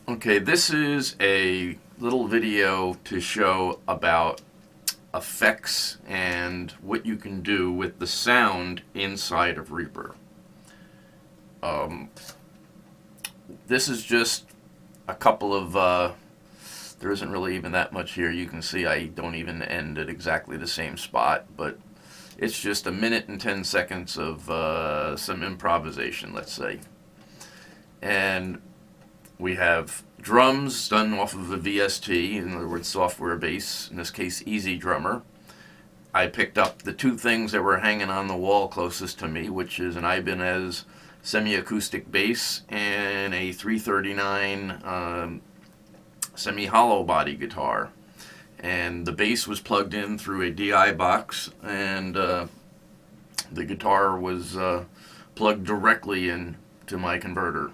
Okay, this is a little video to show about effects and what you can do with the sound inside of Reverb. This is just a couple of, there isn't really even that much here. You can see I don't even end at exactly the same spot, but it's just a minute and 10 seconds of some improvisation, let's say. And we have drums done off of a VST, in other words, software bass, in this case, Easy Drummer. I picked up the two things that were hanging on the wall closest to me, which is an Ibanez semi-acoustic bass and a 339 semi-hollow body guitar. And the bass was plugged in through a DI box, and the guitar was plugged directly into my converter.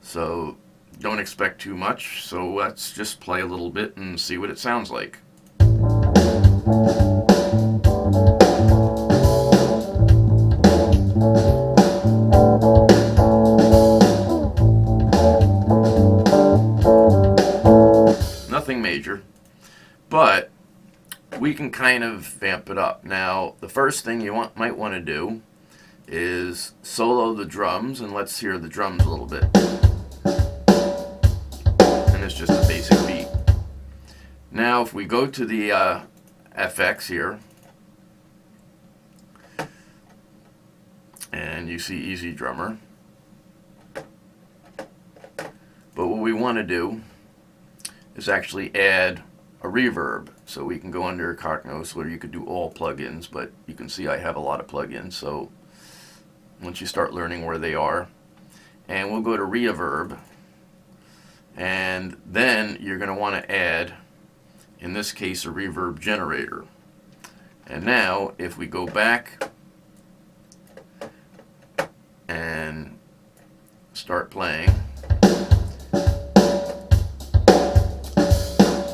So don't expect too much, so let's just play a little bit and see what it sounds like. Nothing major, but we can kind of vamp it up. Now, the first thing you might want to do is solo the drums, and let's hear the drums a little bit. It's just a basic beat. Now if we go to the FX here, and you see Easy Drummer, but what we want to do is actually add a reverb. So we can go under Cognos where you could do all plugins, but you can see I have a lot of plugins, so once you start learning where they are, and we'll go to Reverb. And then you're going to want to add, in this case, a reverb generator. And now, if we go back and start playing,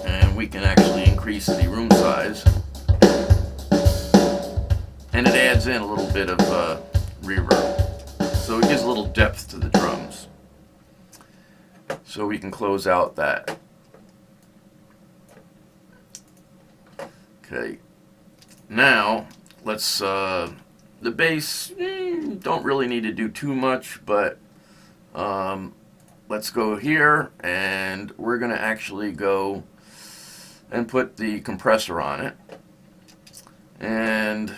and we can actually increase the room size, and it adds in a little bit of reverb. So it gives a little depth to the drums. So we can close out that. Okay. Now, let's, the bass, don't really need to do too much, but let's go here, and we're going to actually go and put the compressor on it. And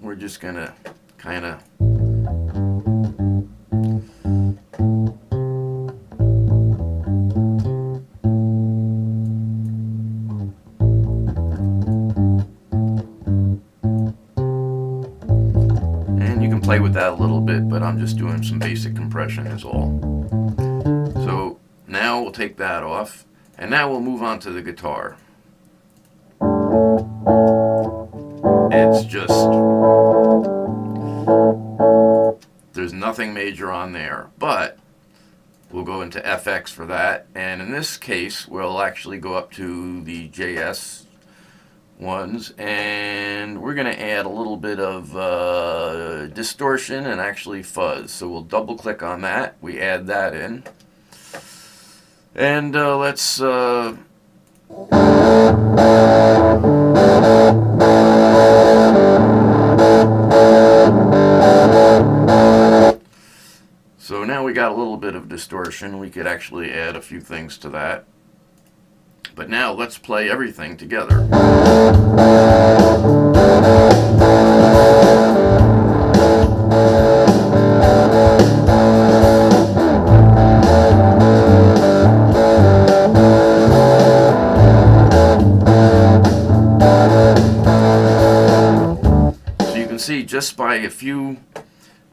we're just going to kind of play with that a little bit, but I'm just doing some basic compression is all. So now we'll take that off, and now we'll move on to the guitar. It's just, there's nothing major on there, but we'll go into FX for that, and in this case we'll actually go up to the JS ones, and we're going to add a little bit of distortion and actually fuzz. So we'll double click on that, we add that in, and let's so now we got a little bit of distortion. We could actually add a few things to that. But now let's play everything together. So you can see just by a few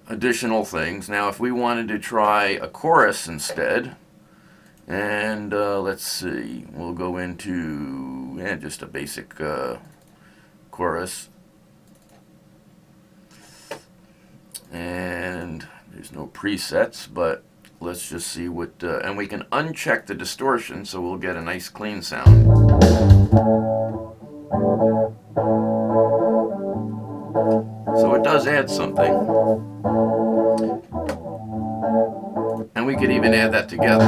additional things. Now if we wanted to try a chorus instead, and let's see, we'll go into just a basic chorus, and there's no presets, but let's just see what, and we can uncheck the distortion so we'll get a nice clean sound. So it does add something. And we we could even add that together.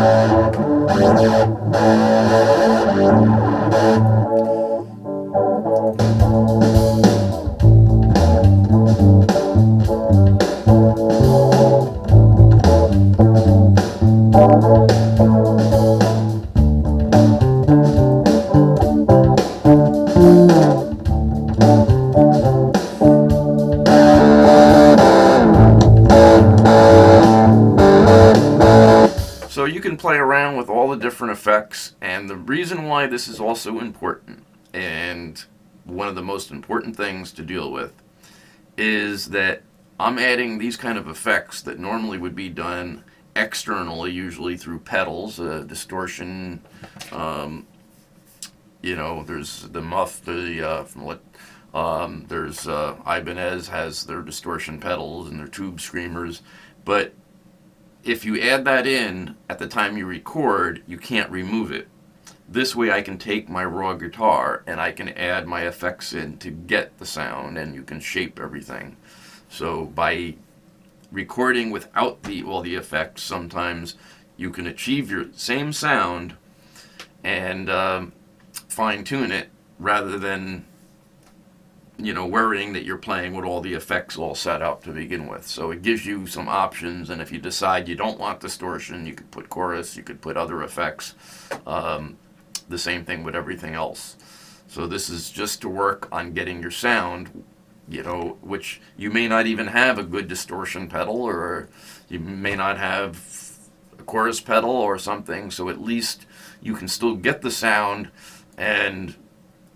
So you can play around with all the different effects, and the reason why this is also important, and one of the most important things to deal with, is that I'm adding these kind of effects that normally would be done externally, usually through pedals, distortion. There's the muff, there's Ibanez has their distortion pedals and their tube screamers, but if you add that in at the time you record, you can't remove it. This way I can take my raw guitar and I can add my effects in to get the sound, and you can shape everything. So by recording without all the effects, sometimes you can achieve your same sound and fine tune it rather than worrying that you're playing with all the effects all set up to begin with. So it gives you some options, and if you decide you don't want distortion, you could put chorus, you could put other effects. The same thing with everything else. So this is just to work on getting your sound, which you may not even have a good distortion pedal, or you may not have a chorus pedal or something, so at least you can still get the sound. And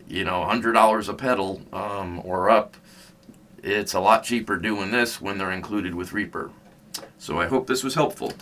$100 a pedal or up, it's a lot cheaper doing this when they're included with Reverb. So I hope this was helpful.